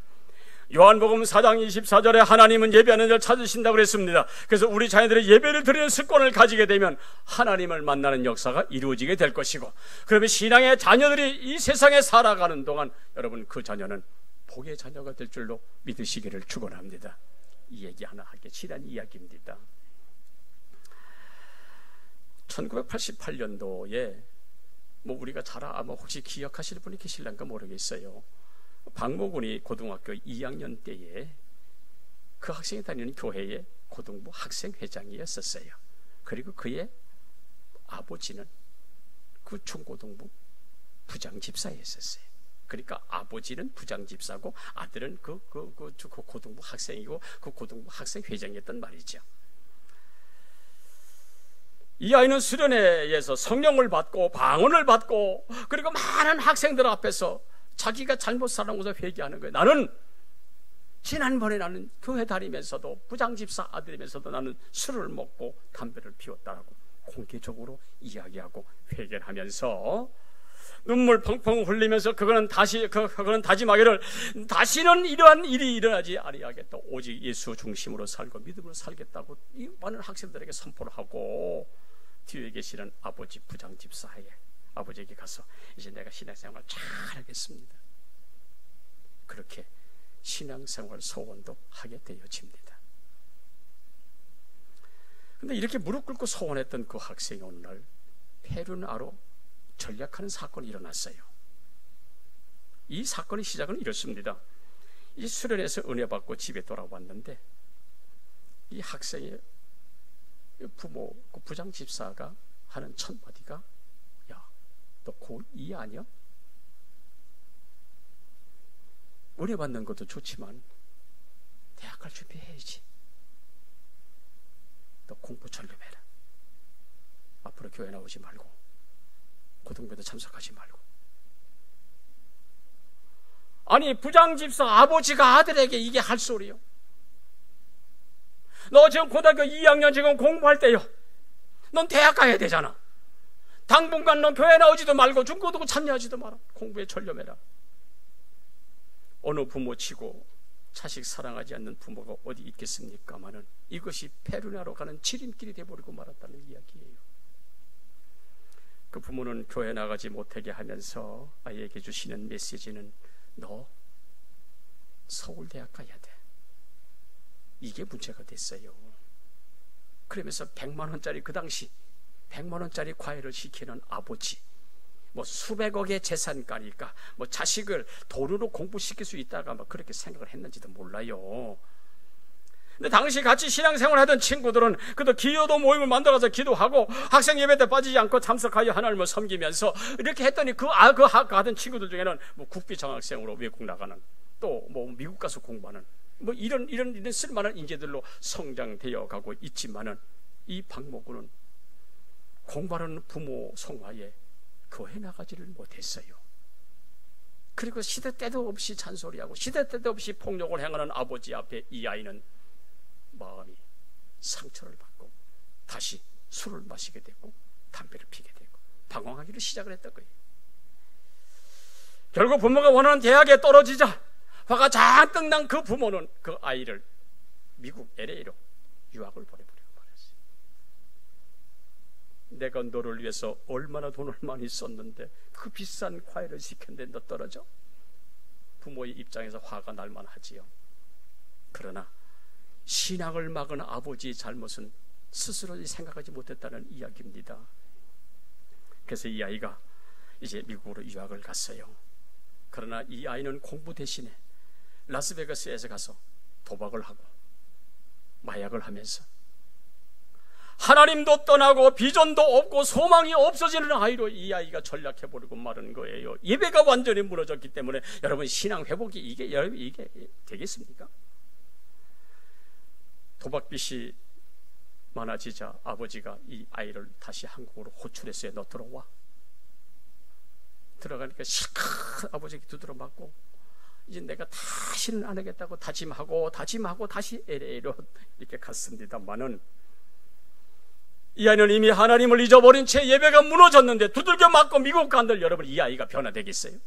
요한복음 4장 24절에 하나님은 예배하는 자를 찾으신다고 그랬습니다. 그래서 우리 자녀들이 예배를 드리는 습관을 가지게 되면 하나님을 만나는 역사가 이루어지게 될 것이고, 그러면 신앙의 자녀들이 이 세상에 살아가는 동안 여러분, 그 자녀는 복의 자녀가 될 줄로 믿으시기를 축원합니다. 이 얘기 하나 하기 지난 이야기입니다. 1988년도에 우리가 잘 아마 혹시 기억하실 분이 계실란가 모르겠어요. 박모군이 고등학교 2학년 때에 그 학생이 다니는 교회의 고등부 학생회장이었었어요. 그리고 그의 아버지는 그 중고등부 부장집사였었어요. 그러니까 아버지는 부장집사고 아들은 그 고등부 학생이고 그 고등부 학생회장이었단 말이죠. 이 아이는 수련회에서 성령을 받고 방언을 받고 그리고 많은 학생들 앞에서 자기가 잘못 살아온 것을 회개하는 거예요. 나는 지난번에 나는 교회 다니면서도 부장집사 아들이면서도 나는 술을 먹고 담배를 피웠다라고 공개적으로 이야기하고 회개하면서 눈물 펑펑 흘리면서 그거는 다짐하기를 다시는 이러한 일이 일어나지 아니하겠다. 오직 예수 중심으로 살고 믿음으로 살겠다고 이 많은 학생들에게 선포를 하고 뒤에 계시는 아버지 부장집사에 아버지에게 가서 이제 내가 신앙생활 잘 하겠습니다. 그렇게 신앙생활 소원도 하게 되어집니다. 근데 이렇게 무릎 꿇고 소원했던 그 학생이 어느 날 페루나로 전략하는 사건이 일어났어요. 이 사건의 시작은 이렇습니다. 이 수련회에서 은혜 받고 집에 돌아왔는데 이 학생의 부모, 그 부장 집사가 하는 첫 마디가 야, 너 고2 아니야? 은혜 받는 것도 좋지만 대학 갈 준비해야지. 너 공부 전념해라. 앞으로 교회 나오지 말고 고등부에도 참석하지 말고. 아니 부장집사 아버지가 아들에게 이게 할 소리요? 너 지금 고등학교 2학년 지금 공부할 때요. 넌 대학 가야 되잖아. 당분간 넌 교회 나오지도 말고 중고등부 참여하지도 마라. 공부에 전념해라. 어느 부모치고 자식 사랑하지 않는 부모가 어디 있겠습니까마는 이것이 페루나로 가는 지름길이 돼버리고 말았다는 이야기예요. 그 부모는 교회 나가지 못하게 하면서 아이에게 주시는 메시지는 너 서울대학 가야 돼. 이게 문제가 됐어요. 그러면서 100만 원짜리 그 당시 100만 원짜리 과외를 시키는 아버지, 뭐 수백억의 재산가니까 뭐 자식을 돈으로 공부시킬 수 있다가 뭐 그렇게 생각을 했는지도 몰라요. 근데 당시 같이 신앙생활 하던 친구들은 그도 기도도 모임을 만들어서 기도하고 학생 예배 때 빠지지 않고 참석하여 하나님을 섬기면서 이렇게 했더니 그 하던 친구들 중에는 뭐 국비 장학생으로 외국 나가는, 또 뭐 미국 가서 공부하는 뭐 이런 쓸만한 인재들로 성장되어 가고 있지만은 이 박모군은 공부하는 부모 성화에 교회 나가지를 못했어요. 그리고 시대 때도 없이 잔소리하고 시대 때도 없이 폭력을 행하는 아버지 앞에 이 아이는 마음이 상처를 받고 다시 술을 마시게 됐고 담배를 피게 되고 방황하기를 시작을 했던 거예요. 결국 부모가 원하는 대학에 떨어지자 화가 잔뜩 난 그 부모는 그 아이를 미국 LA로 유학을 보내버리고 말았어요. 내가 너를 위해서 얼마나 돈을 많이 썼는데 그 비싼 과외를 시켰는데 너 떨어져? 부모의 입장에서 화가 날만 하지요. 그러나 신앙을 막은 아버지의 잘못은 스스로 생각하지 못했다는 이야기입니다. 그래서 이 아이가 이제 미국으로 유학을 갔어요. 그러나 이 아이는 공부 대신에 라스베가스에서 가서 도박을 하고 마약을 하면서 하나님도 떠나고 비전도 없고 소망이 없어지는 아이로 이 아이가 전락해버리고 마는 거예요. 예배가 완전히 무너졌기 때문에 여러분 신앙 회복이 이게 되겠습니까? 도박빚이 많아지자 아버지가 이 아이를 다시 한국으로 호출했어요. 너 들어와. 들어가니까 실컷 아버지에게 두드려 맞고 이제 내가 다시는 안 하겠다고 다짐하고 다시 LA로 이렇게 갔습니다만은 이 아이는 이미 하나님을 잊어버린 채 예배가 무너졌는데 두들겨 맞고 미국 간들 여러분 이 아이가 변화되겠어요?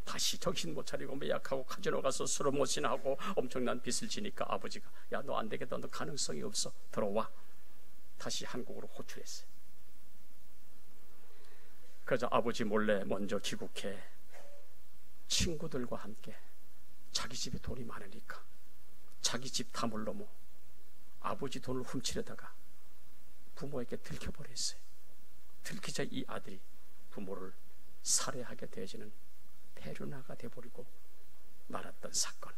다시 정신 못 차리고 매약하고 카지노 가서 술을 못신하고 엄청난 빚을 지니까 아버지가 야 너 안 되겠다. 너 가능성이 없어. 들어와. 다시 한국으로 호출했어요. 그래서 아버지 몰래 먼저 귀국해 친구들과 함께 자기 집에 돈이 많으니까 자기 집 담을 넘어 아버지 돈을 훔치려다가 부모에게 들켜버렸어요. 들키자 이 아들이 부모를 살해하게 되어지는 페루나가 돼버리고 말았던 사건.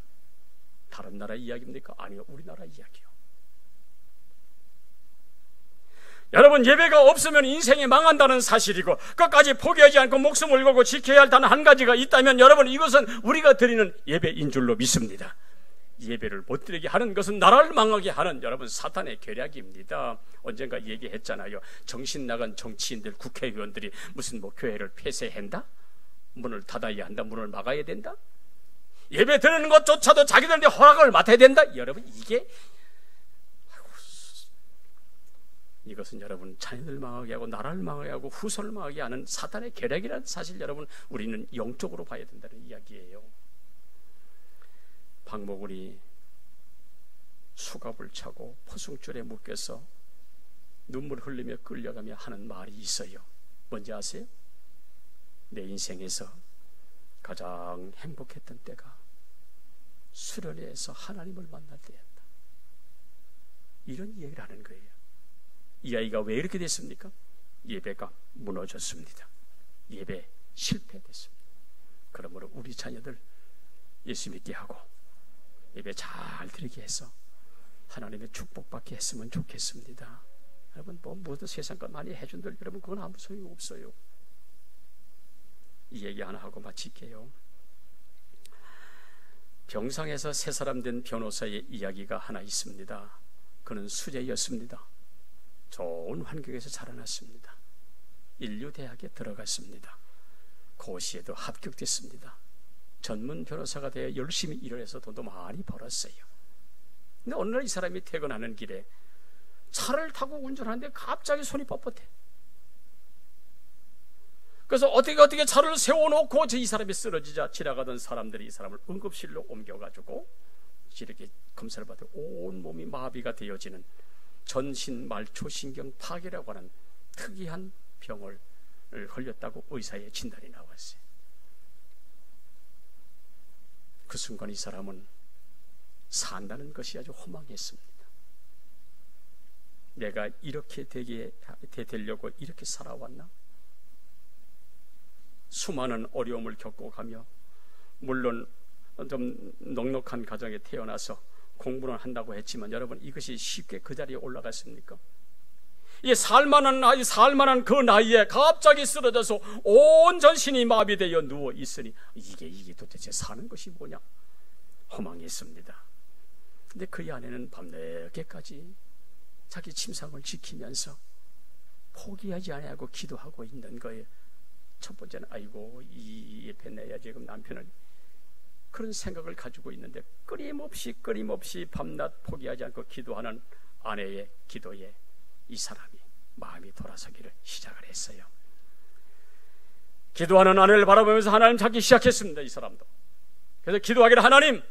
다른 나라 이야기입니까? 아니요, 우리나라 이야기요. 여러분 예배가 없으면 인생이 망한다는 사실이고 끝까지 포기하지 않고 목숨을 걸고 지켜야 할 단 한 가지가 있다면 여러분 이것은 우리가 드리는 예배인 줄로 믿습니다. 예배를 못 드리게 하는 것은 나라를 망하게 하는 여러분 사탄의 계략입니다. 언젠가 얘기했잖아요. 정신 나간 정치인들 국회의원들이 무슨 뭐 교회를 폐쇄한다? 문을 닫아야 한다? 문을 막아야 된다? 예배 드리는 것조차도 자기들한테 허락을 맡아야 된다? 여러분 이게 이것은 여러분 자녀들 망하게 하고 나라를 망하게 하고 후손을 망하게 하는 사탄의 계략이라는 사실 여러분 우리는 영적으로 봐야 된다는 이야기예요. 박목울이 수갑을 차고 포승줄에 묶여서 눈물 흘리며 끌려가며 하는 말이 있어요. 뭔지 아세요? 내 인생에서 가장 행복했던 때가 수련회에서 하나님을 만날 때였다. 이런 이야기를 하는 거예요. 이 아이가 왜 이렇게 됐습니까? 예배가 무너졌습니다. 예배 실패됐습니다. 그러므로 우리 자녀들 예수 믿게 하고 예배 잘 드리게 해서 하나님의 축복받게 했으면 좋겠습니다. 여러분 뭐 모든 세상 것 많이 해준들 여러분 그건 아무 소용이 없어요. 이 얘기 하나 하고 마칠게요. 병상에서 새 사람 된 변호사의 이야기가 하나 있습니다. 그는 수재였습니다. 좋은 환경에서 자라났습니다. 인류대학에 들어갔습니다. 고시에도 합격됐습니다. 전문 변호사가 되어 열심히 일을 해서 돈도 많이 벌었어요. 근데 어느 날 이 사람이 퇴근하는 길에 차를 타고 운전하는데 갑자기 손이 뻣뻣해. 그래서 어떻게 차를 세워놓고 이 사람이 쓰러지자 지나가던 사람들이 이 사람을 응급실로 옮겨가지고 이렇게 검사를 받아 온 몸이 마비가 되어지는 전신말초신경 파괴라고 하는 특이한 병을 걸렸다고 의사의 진단이 나왔어요. 그 순간 이 사람은 산다는 것이 아주 허망했습니다. 내가 이렇게 되려고 이렇게 살아왔나? 수많은 어려움을 겪고 가며 물론 좀 넉넉한 가정에 태어나서 공부는 한다고 했지만 여러분 이것이 쉽게 그 자리에 올라갔습니까? 이 살만한 그 나이에 갑자기 쓰러져서 온 전신이 마비되어 누워 있으니 이게 도대체 사는 것이 뭐냐? 허망했습니다. 근데 그의 아내는 밤늦게까지 자기 침상을 지키면서 포기하지 아니하고 기도하고 있는 거예요. 첫 번째는 아이고 이 옆에 내야 지금 남편을 그런 생각을 가지고 있는데 끊임없이 밤낮 포기하지 않고 기도하는 아내의 기도에 이 사람이 마음이 돌아서기를 시작을 했어요. 기도하는 아내를 바라보면서 하나님 찾기 시작했습니다. 이 사람도. 그래서 기도하기를 하나님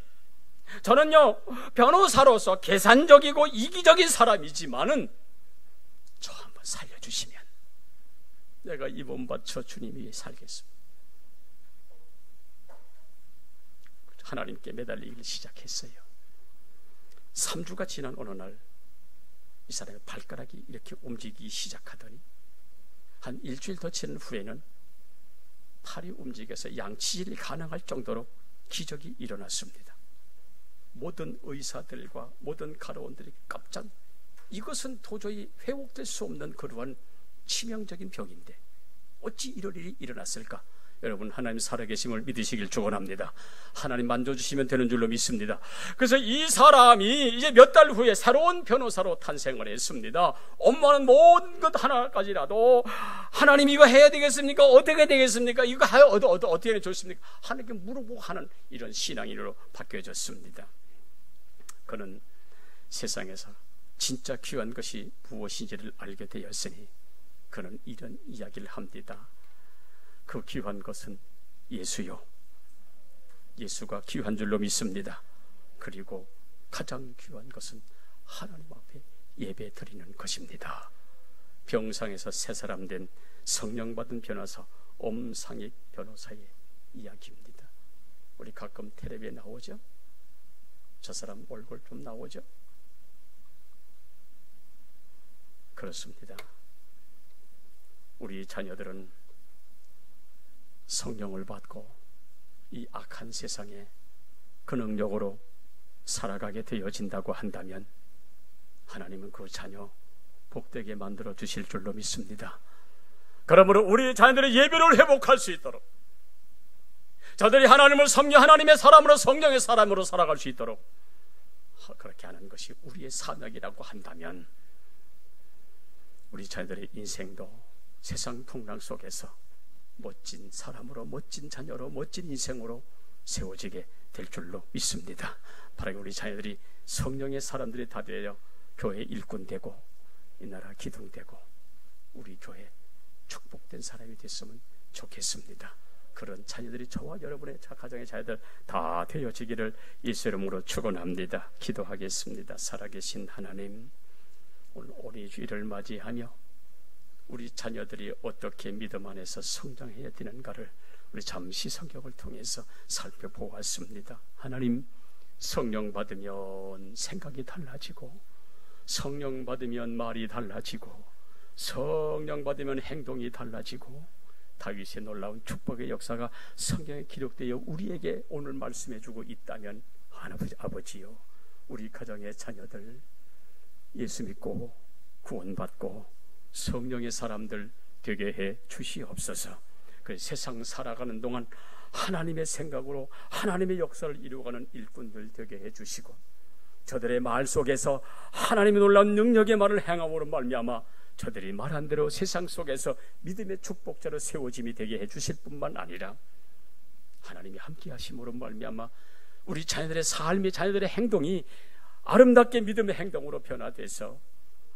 저는요 변호사로서 계산적이고 이기적인 사람이지만은 저 한번 살려주시면 내가 이 몸 바쳐 주님 위해 살겠습니다. 하나님께 매달리기를 시작했어요. 3주가 지난 어느 날 이 사람의 발가락이 이렇게 움직이기 시작하더니 한 일주일 더 지난 후에는 팔이 움직여서 양치질이 가능할 정도로 기적이 일어났습니다. 모든 의사들과 모든 간호원들이 깜짝 이것은 도저히 회복될 수 없는 그러한 치명적인 병인데 어찌 이런 일이 일어났을까? 여러분 하나님 살아계심을 믿으시길 축원합니다. 하나님 만져주시면 되는 줄로 믿습니다. 그래서 이 사람이 이제 몇 달 후에 새로운 변호사로 탄생을 했습니다. 엄마는 모든 것 하나까지라도 하나님 이거 해야 되겠습니까? 어떻게 되겠습니까? 이거 어떻게 해야 좋습니까? 하나님께 물어보고 하는 이런 신앙인으로 바뀌어졌습니다. 그는 세상에서 진짜 귀한 것이 무엇인지를 알게 되었으니 그는 이런 이야기를 합니다. 그 귀한 것은 예수요. 예수가 귀한 줄로 믿습니다. 그리고 가장 귀한 것은 하나님 앞에 예배 드리는 것입니다. 병상에서 새 사람 된 성령 받은 변호사 엄상익 변호사의 이야기입니다. 우리 가끔 텔레비에 나오죠? 저 사람 얼굴 좀 나오죠? 그렇습니다. 우리 자녀들은 성령을 받고 이 악한 세상에 그 능력으로 살아가게 되어진다고 한다면 하나님은 그 자녀 복되게 만들어 주실 줄로 믿습니다. 그러므로 우리 자녀들의 예배를 회복할 수 있도록 저들이 하나님을 섬겨 하나님의 사람으로 성령의 사람으로 살아갈 수 있도록 그렇게 하는 것이 우리의 사명이라고 한다면 우리 자녀들의 인생도 세상 풍랑 속에서 멋진 사람으로 멋진 자녀로 멋진 인생으로 세워지게 될 줄로 믿습니다. 바로 우리 자녀들이 성령의 사람들이 다 되어 교회 일꾼 되고 이 나라 기둥되고 우리 교회 축복된 사람이 됐으면 좋겠습니다. 그런 자녀들이 저와 여러분의 가정의 자녀들 다 되어지기를 예수 이름으로 축원합니다. 기도하겠습니다. 살아계신 하나님, 오늘 어린이주일을 맞이하며 우리 자녀들이 어떻게 믿음 안에서 성장해야 되는가를 우리 잠시 성경을 통해서 살펴보았습니다. 하나님, 성령 받으면 생각이 달라지고, 성령 받으면 말이 달라지고, 성령 받으면 행동이 달라지고, 다윗의 놀라운 축복의 역사가 성경에 기록되어 우리에게 오늘 말씀해주고 있다면, 아버지요, 우리 가정의 자녀들 예수 믿고 구원받고 성령의 사람들 되게 해 주시옵소서. 그 세상 살아가는 동안 하나님의 생각으로 하나님의 역사를 이루어가는 일꾼들 되게 해 주시고, 저들의 말 속에서 하나님의 놀라운 능력의 말을 행함으로 말미암아 저들이 말한 대로 세상 속에서 믿음의 축복자로 세워짐이 되게 해 주실 뿐만 아니라 하나님이 함께 하심으로 말미암아 우리 자녀들의 삶이, 자녀들의 행동이 아름답게 믿음의 행동으로 변화돼서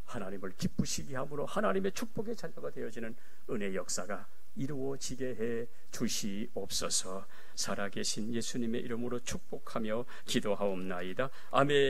하나님을 기쁘시게 함으로 하나님의 축복의 자녀가 되어지는 은혜의 역사가 이루어지게 해 주시옵소서. 살아계신 예수님의 이름으로 축복하며 기도하옵나이다. 아멘.